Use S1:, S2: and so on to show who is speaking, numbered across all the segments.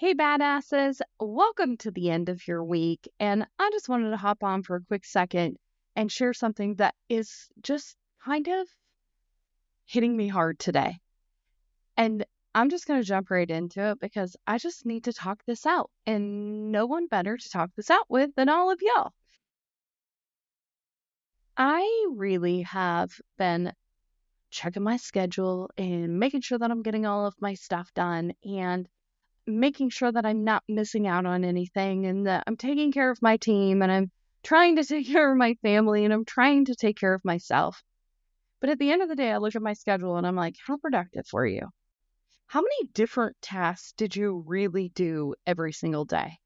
S1: Hey, badasses, welcome to the end of your week. And I just wanted to hop on for a quick second and share something that is just kind of hitting me hard today. And I'm just going to jump right into it because I just need to talk this out. And no one better to talk this out with than all of y'all. I really have been checking my schedule and making sure that I'm getting all of my stuff done and making sure that I'm not missing out on anything and that I'm taking care of my team and I'm trying to take care of my family and I'm trying to take care of myself. But at the end of the day, I look at my schedule and I'm like, how productive were you? How many different tasks did you really do every single day?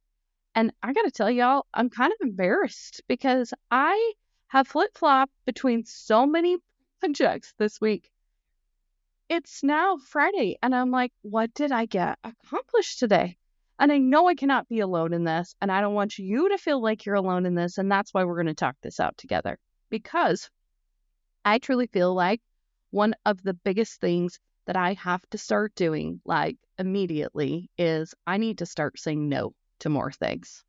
S1: And I got to tell y'all, I'm kind of embarrassed because I have flip flopped between so many projects this week. It's now Friday, and I'm like, what did I get accomplished today? And I know I cannot be alone in this, and I don't want you to feel like you're alone in this. And that's why we're going to talk this out together. Because I truly feel like one of the biggest things that I have to start doing, like immediately, is I need to start saying no to more things.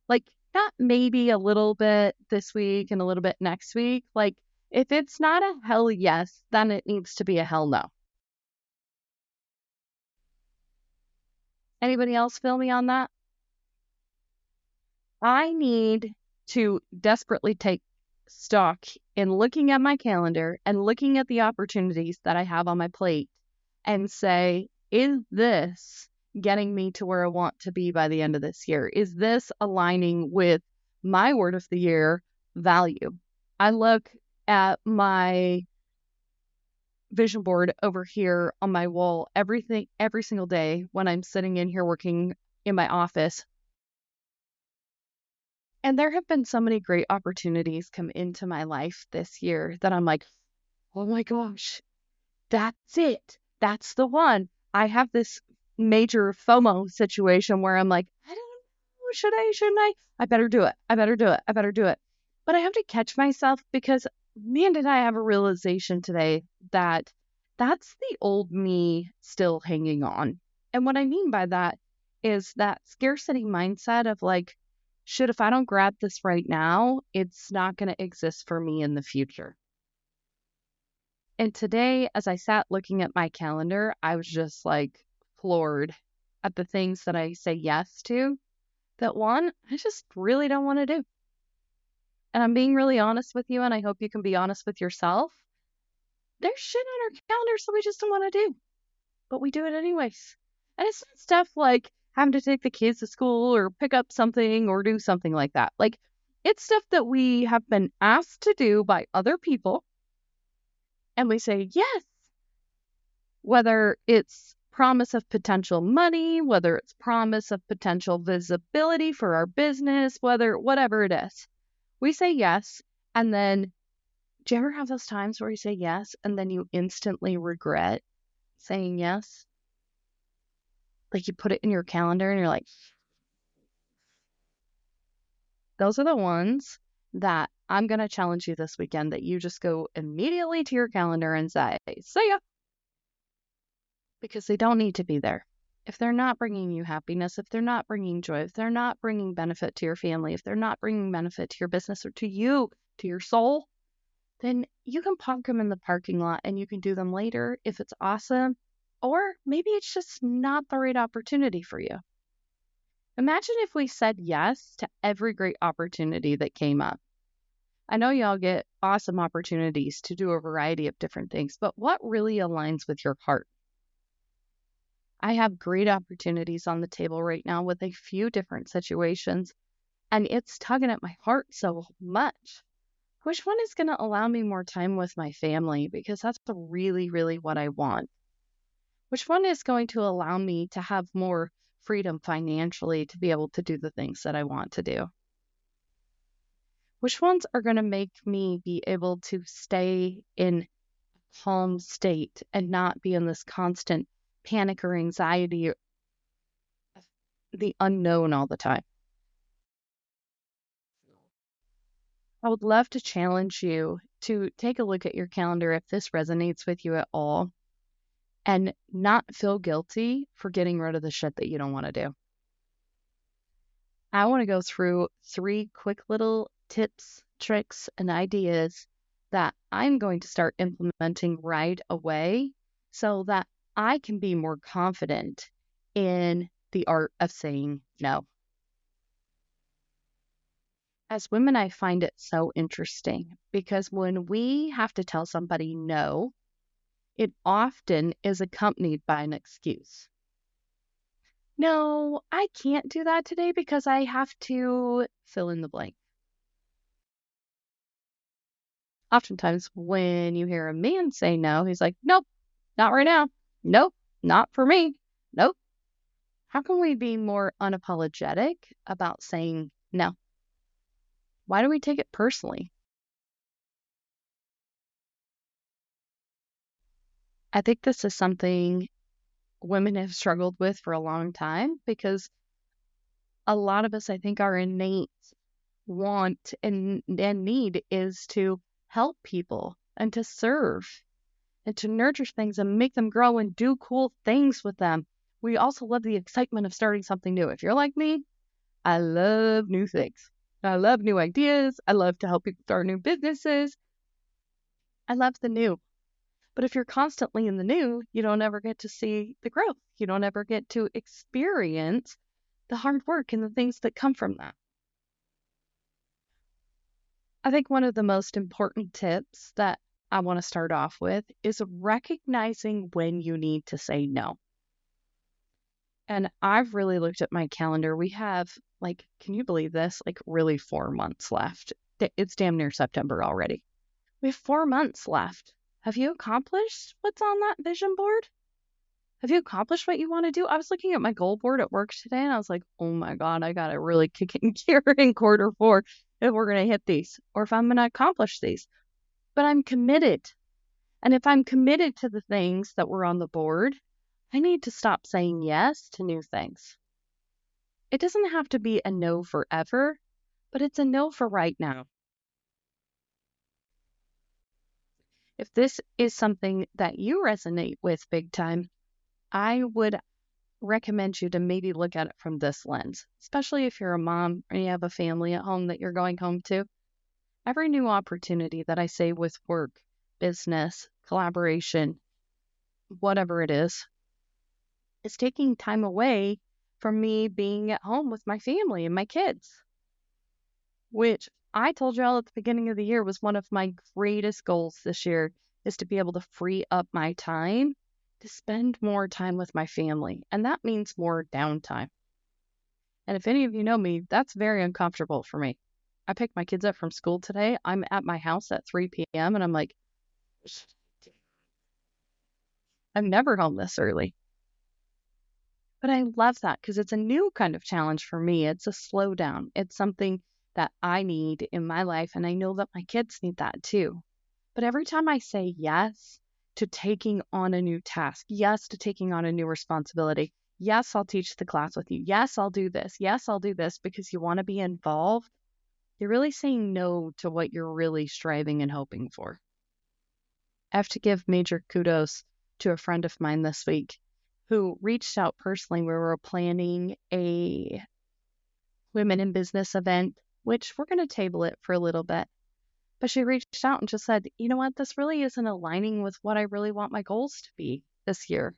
S1: Like, not maybe a little bit this week and a little bit next week. Like, if it's not a hell yes, then it needs to be a hell no. Anybody else feel me on that? I need to desperately take stock in looking at my calendar and looking at the opportunities that I have on my plate and say, is this getting me to where I want to be by the end of this year? Is this aligning with my word of the year value? I look at my vision board over here on my wall every single day when I'm sitting in here working in my office. And there have been so many great opportunities come into my life this year that I'm like, oh my gosh, that's it. That's the one. I have this major FOMO situation where I'm like, I don't know, should I, shouldn't I? I better do it. I better do it. I better do it. But I have to catch myself because man, did I have a realization today that that's the old me still hanging on. And what I mean by that is that scarcity mindset of like, shit, if I don't grab this right now, it's not going to exist for me in the future. And today, as I sat looking at my calendar, I was just like floored at the things that I say yes to that one, I just really don't want to do. And I'm being really honest with you, and I hope you can be honest with yourself. There's shit on our calendars that we just don't want to do, but we do it anyways. And it's not stuff like having to take the kids to school or pick up something or do something like that. Like, it's stuff that we have been asked to do by other people, and we say yes, whether it's promise of potential money, whether it's promise of potential visibility for our business, whatever it is. We say yes, and then do you ever have those times where you say yes and then you instantly regret saying yes? Like you put it in your calendar and you're like, those are the ones that I'm going to challenge you this weekend that you just go immediately to your calendar and say, see ya, because they don't need to be there. If they're not bringing you happiness, if they're not bringing joy, if they're not bringing benefit to your family, if they're not bringing benefit to your business or to you, to your soul, then you can park them in the parking lot and you can do them later if it's awesome. Or maybe it's just not the right opportunity for you. Imagine if we said yes to every great opportunity that came up. I know y'all get awesome opportunities to do a variety of different things, but what really aligns with your heart? I have great opportunities on the table right now with a few different situations, and it's tugging at my heart so much. Which one is going to allow me more time with my family? Because that's really, really what I want. Which one is going to allow me to have more freedom financially to be able to do the things that I want to do? Which ones are going to make me be able to stay in a calm state and not be in this constant panic or anxiety, the unknown all the time? I would love to challenge you to take a look at your calendar if this resonates with you at all and not feel guilty for getting rid of the shit that you don't want to do. I want to go through 3 quick little tips, tricks, and ideas that I'm going to start implementing right away so that I can be more confident in the art of saying no. As women, I find it so interesting because when we have to tell somebody no, it often is accompanied by an excuse. No, I can't do that today because I have to fill in the blank. Oftentimes, when you hear a man say no, he's like, nope, not right now. Nope, not for me. Nope. How can we be more unapologetic about saying no? Why do we take it personally? I think this is something women have struggled with for a long time because a lot of us, I think, our innate want and need is to help people and to serve and to nurture things and make them grow and do cool things with them. We also love the excitement of starting something new. If you're like me, I love new things. I love new ideas. I love to help people start new businesses. I love the new. But if you're constantly in the new, you don't ever get to see the growth. You don't ever get to experience the hard work and the things that come from that. I think one of the most important tips that I want to start off with is recognizing when you need to say no. And I've really looked at my calendar. We have, like, can you believe this? Like, really 4 months left. It's damn near September already. We have 4 months left. Have you accomplished what's on that vision board? Have you accomplished what you want to do? I was looking at my goal board at work today and I was like, oh my God, I got to really kick it in gear in Q4 if we're going to hit these or if I'm going to accomplish these. But I'm committed. And if I'm committed to the things that were on the board, I need to stop saying yes to new things. It doesn't have to be a no forever, but it's a no for right now. If this is something that you resonate with big time, I would recommend you to maybe look at it from this lens, especially if you're a mom or you have a family at home that you're going home to. Every new opportunity that I say with work, business, collaboration, whatever it is taking time away from me being at home with my family and my kids, which I told y'all at the beginning of the year was one of my greatest goals this year, is to be able to free up my time to spend more time with my family. And that means more downtime. And if any of you know me, that's very uncomfortable for me. I picked my kids up from school today. I'm at my house at 3 p.m. and I'm like, I'm never home this early. But I love that because it's a new kind of challenge for me. It's a slowdown. It's something that I need in my life. And I know that my kids need that too. But every time I say yes to taking on a new task, yes to taking on a new responsibility, yes, I'll teach the class with you. Yes, I'll do this. Yes, I'll do this because you want to be involved. You're really saying no to what you're really striving and hoping for. I have to give major kudos to a friend of mine this week who reached out personally. We were planning a women in business event, which we're going to table it for a little bit. But she reached out and just said, you know what, this really isn't aligning with what I really want my goals to be this year.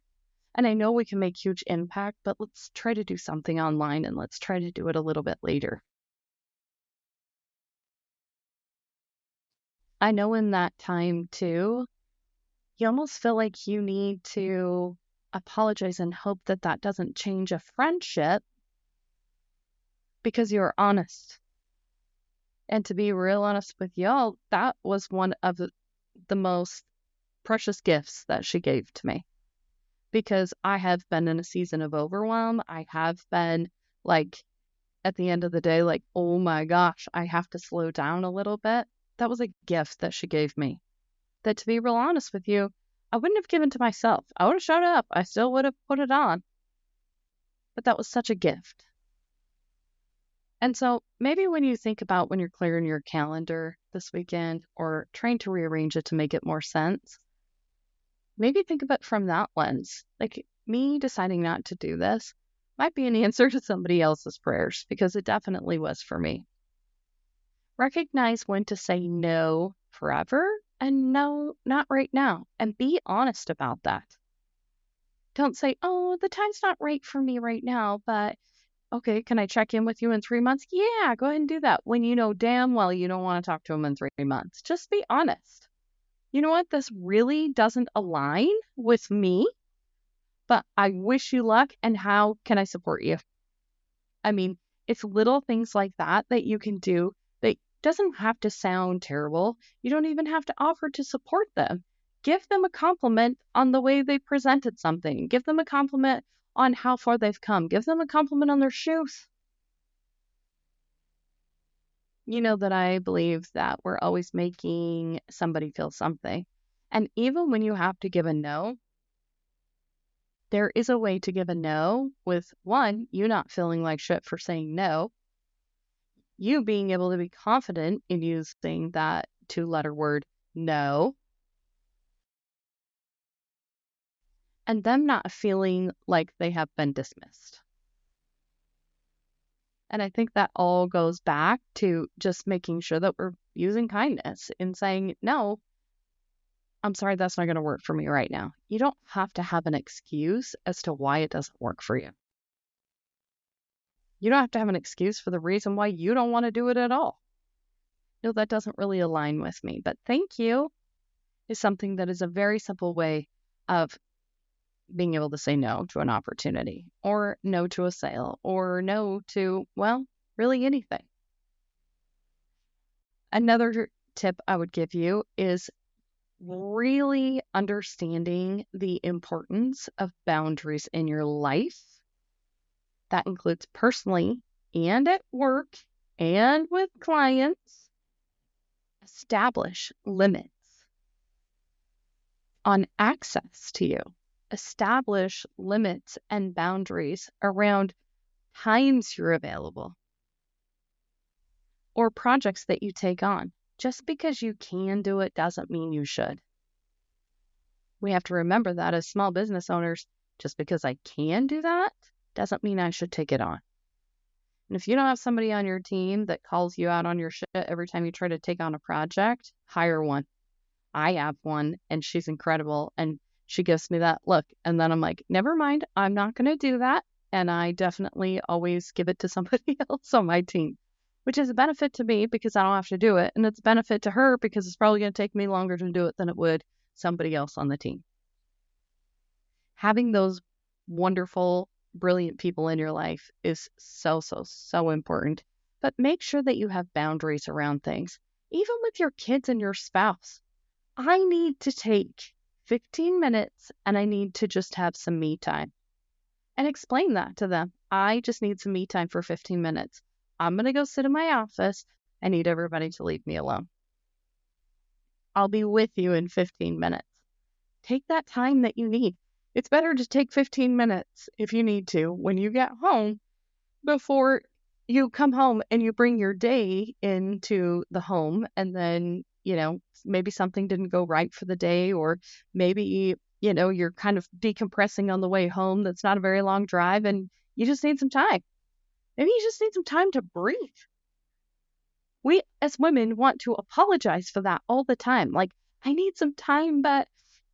S1: And I know we can make huge impact, but let's try to do something online and let's try to do it a little bit later. I know in that time too, you almost feel like you need to apologize and hope that that doesn't change a friendship because you're honest. And to be real honest with y'all, that was one of the most precious gifts that she gave to me because I have been in a season of overwhelm. I have been like, at the end of the day, like, oh my gosh, I have to slow down a little bit. That was a gift that she gave me. That, to be real honest with you, I wouldn't have given to myself. I would have showed up. I still would have put it on. But that was such a gift. And so maybe when you think about when you're clearing your calendar this weekend or trying to rearrange it to make it more sense, maybe think of it from that lens. Like, me deciding not to do this might be an answer to somebody else's prayers, because it definitely was for me. Recognize when to say no forever and no, not right now, and be honest about that. Don't say, oh, the time's not right for me right now, but okay, can I check in with you in 3 months? Yeah, go ahead and do that when you know damn well you don't want to talk to them in 3 months. Just be honest. You know what? This really doesn't align with me, but I wish you luck, and how can I support you? I mean, it's little things like that that you can do that doesn't have to sound terrible. You don't even have to offer to support them. Give them a compliment on the way they presented something. Give them a compliment on how far they've come. Give them a compliment on their shoes. You know that I believe that we're always making somebody feel something. And even when you have to give a no, there is a way to give a no with, one, you not feeling like shit for saying no, you being able to be confident in using that two-letter word no, and them not feeling like they have been dismissed. And I think that all goes back to just making sure that we're using kindness in saying, no, I'm sorry, that's not going to work for me right now. You don't have to have an excuse as to why it doesn't work for you. You don't have to have an excuse for the reason why you don't want to do it at all. No, that doesn't really align with me, but thank you is something that is a very simple way of being able to say no to an opportunity, or no to a sale, or no to, well, really anything. Another tip I would give you is really understanding the importance of boundaries in your life. That includes personally and at work and with clients. Establish limits on access to you. Establish limits and boundaries around times you're available or projects that you take on. Just because you can do it doesn't mean you should. We have to remember that as small business owners, just because I can do that doesn't mean I should take it on. And if you don't have somebody on your team that calls you out on your shit every time you try to take on a project, hire one. I have one, and she's incredible, and she gives me that look. And then I'm like, never mind, I'm not going to do that. And I definitely always give it to somebody else on my team, which is a benefit to me because I don't have to do it. And it's a benefit to her because it's probably going to take me longer to do it than it would somebody else on the team. Having those wonderful, brilliant people in your life is so, so, so important. But make sure that you have boundaries around things, even with your kids and your spouse. I need to take 15 minutes and I need to just have some me time. And explain that to them. I just need some me time for 15 minutes. I'm going to go sit in my office. I need everybody to leave me alone. I'll be with you in 15 minutes. Take that time that you need. It's better to take 15 minutes if you need to when you get home before you come home and you bring your day into the home, and then, maybe something didn't go right for the day, or maybe, you're kind of decompressing on the way home. That's not a very long drive and you just need some time. Maybe you just need some time to breathe. We as women want to apologize for that all the time. Like, I need some time, but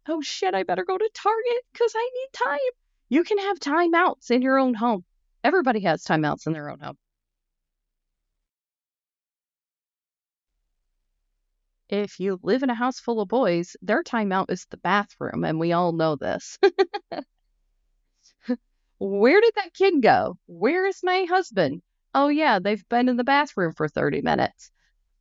S1: oh shit, I better go to Target because I need time. You can have timeouts in your own home. Everybody has timeouts in their own home. If you live in a house full of boys, their timeout is the bathroom, and we all know this. Where did that kid go? Where is my husband? Oh, yeah, they've been in the bathroom for 30 minutes.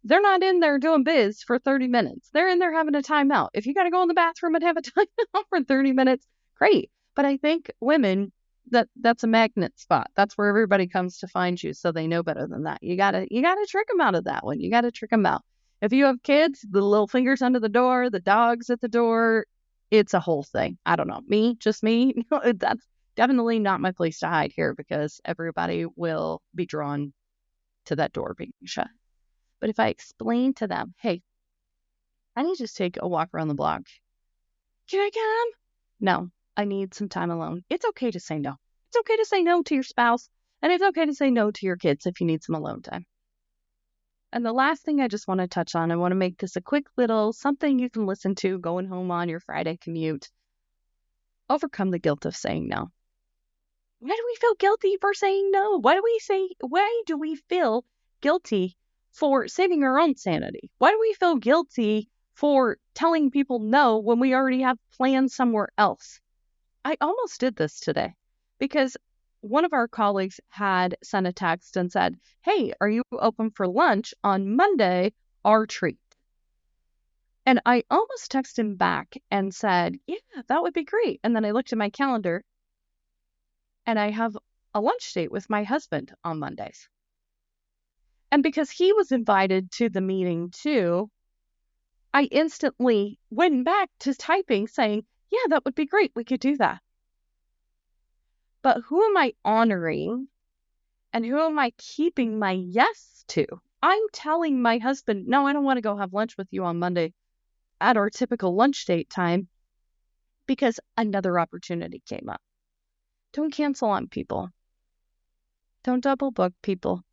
S1: They're not in there doing biz for 30 minutes. They're in there having a timeout. If you got to go in the bathroom and have a timeout for 30 minutes, great. But I think women, that's a magnet spot. That's where everybody comes to find you, so they know better than that. You gotta trick them out of that one. You gotta trick them out. If you have kids, the little fingers under the door, the dogs at the door, it's a whole thing. I don't know. Just me. That's definitely not my place to hide here because everybody will be drawn to that door being shut. But if I explain to them, hey, I need to just take a walk around the block. Can I come? No, I need some time alone. It's okay to say no. It's okay to say no to your spouse, and it's okay to say no to your kids if you need some alone time. And the last thing I just want to touch on, I want to make this a quick little something you can listen to going home on your Friday commute. Overcome the guilt of saying no. Why do we feel guilty for saying no? Why do we feel guilty for saving our own sanity? Why do we feel guilty for telling people no when we already have plans somewhere else? I almost did this today because one of our colleagues had sent a text and said, "Hey, are you open for lunch on Monday? Our treat." And I almost texted him back and said, "Yeah, that would be great." And then I looked at my calendar and I have a lunch date with my husband on Mondays. And because he was invited to the meeting too, I instantly went back to typing saying, "Yeah, that would be great. We could do that." But who am I honoring and who am I keeping my yes to? I'm telling my husband, "No, I don't want to go have lunch with you on Monday at our typical lunch date time because another opportunity came up." Don't cancel on people. Don't double book people.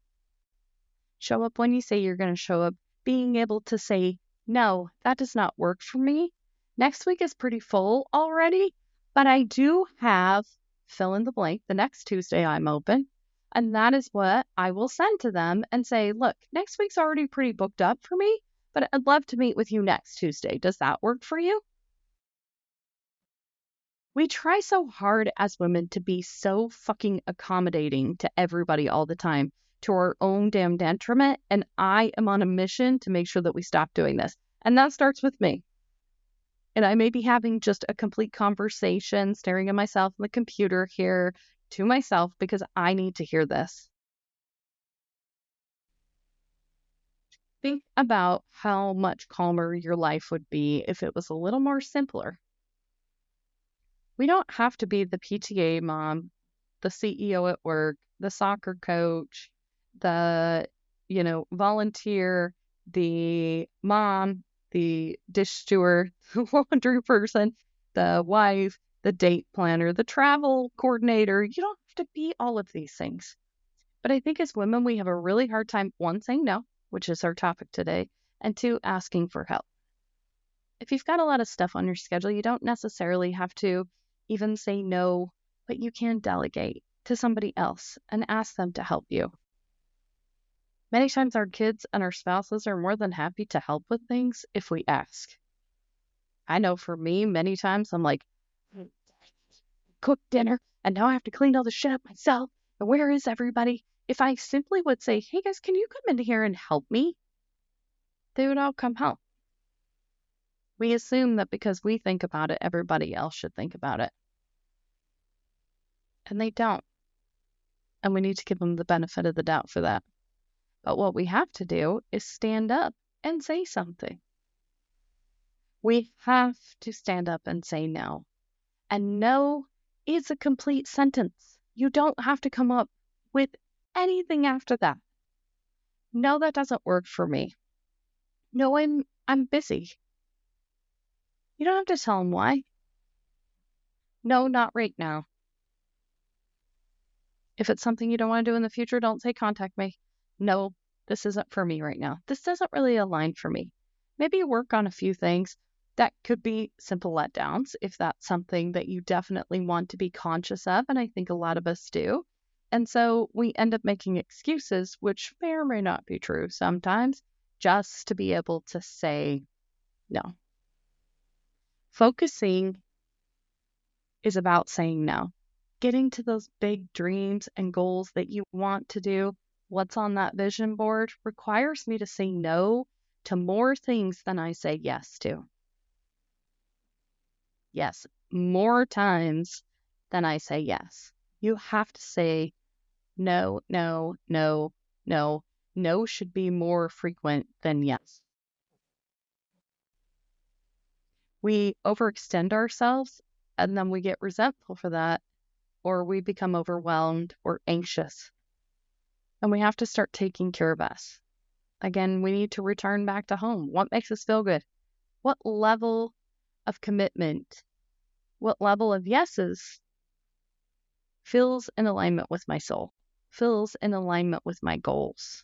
S1: Show up when you say you're going to show up. Being able to say, "No, that does not work for me. Next week is pretty full already, but I do have fill in the blank. The next Tuesday I'm open." And that is what I will send to them and say, "Look, next week's already pretty booked up for me, but I'd love to meet with you next Tuesday. Does that work for you?" We try so hard as women to be so fucking accommodating to everybody all the time, to our own damn detriment. And I am on a mission to make sure that we stop doing this. And that starts with me. And I may be having just a complete conversation, staring at myself on the computer here to myself because I need to hear this. Think about how much calmer your life would be if it was a little more simpler. We don't have to be the PTA mom, the CEO at work, the soccer coach, the, volunteer, the mom, the dish steward, the laundry person, the wife, the date planner, the travel coordinator. You don't have to be all of these things. But I think as women, we have a really hard time, one, saying no, which is our topic today, and two, asking for help. If you've got a lot of stuff on your schedule, you don't necessarily have to even say no, but you can delegate to somebody else and ask them to help you. Many times our kids and our spouses are more than happy to help with things if we ask. I know for me, many times I'm like, "Cook dinner, and now I have to clean all the shit up myself. And where is everybody?" If I simply would say, "Hey guys, can you come in here and help me?" They would all come help. We assume that because we think about it, everybody else should think about it. And they don't. And we need to give them the benefit of the doubt for that. But what we have to do is stand up and say something. We have to stand up and say no. And no is a complete sentence. You don't have to come up with anything after that. No, that doesn't work for me. No, I'm busy. You don't have to tell them why. No, not right now. If it's something you don't want to do in the future, don't say contact me. No, this isn't for me right now. This doesn't really align for me. Maybe work on a few things. That could be simple letdowns if that's something that you definitely want to be conscious of. And I think a lot of us do. And so we end up making excuses, which may or may not be true sometimes, just to be able to say no. Focusing is about saying no. Getting to those big dreams and goals that you want to do, what's on that vision board, requires me to say no to more things than I say yes to. Yes, more times than I say yes. You have to say no, no, no, no. No should be more frequent than yes. We overextend ourselves and then we get resentful for that, or we become overwhelmed or anxious. And we have to start taking care of us. Again, we need to return back to home. What makes us feel good? What level of commitment? What level of yeses feels in alignment with my soul, feels in alignment with my goals?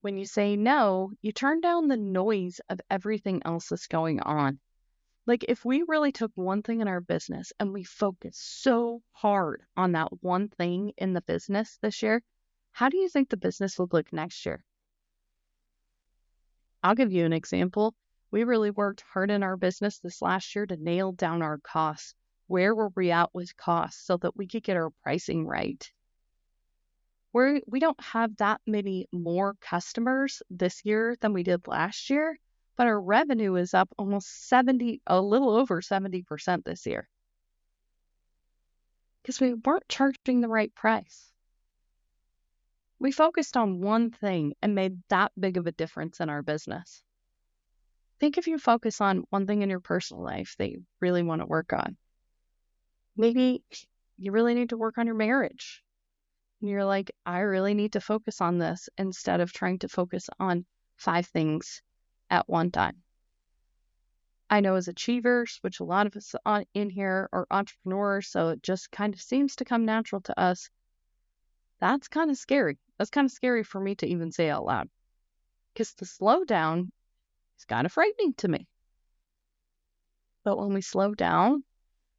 S1: When you say no, you turn down the noise of everything else that's going on. Like if we really took one thing in our business and we focused so hard on that one thing in the business this year, how do you think the business would look next year? I'll give you an example. We really worked hard in our business this last year to nail down our costs. Where were we at with costs so that we could get our pricing right? We don't have that many more customers this year than we did last year, but our revenue is up almost 70, a little over 70% this year because we weren't charging the right price. We focused on one thing and made that big of a difference in our business. Think if you focus on one thing in your personal life that you really want to work on. Maybe you really need to work on your marriage. And you're like, I really need to focus on this instead of trying to focus on 5 things at one time. I know as achievers, which a lot of us in here are entrepreneurs, so it just kind of seems to come natural to us. That's kind of scary. That's kind of scary for me to even say out loud because the slowdown is kind of frightening to me. But when we slow down,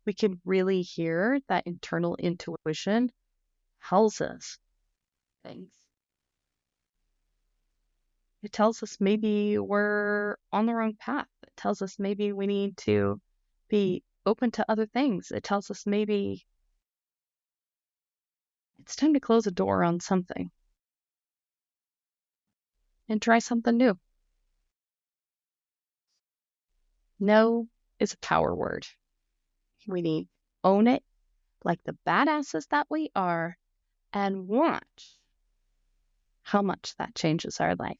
S1: we can really hear that internal intuition tells us things. It tells us maybe we're on the wrong path. It tells us maybe we need to be open to other things. It tells us maybe it's time to close a door on something and try something new. No is a power word. We need to own it like the badasses that we are and watch how much that changes our life.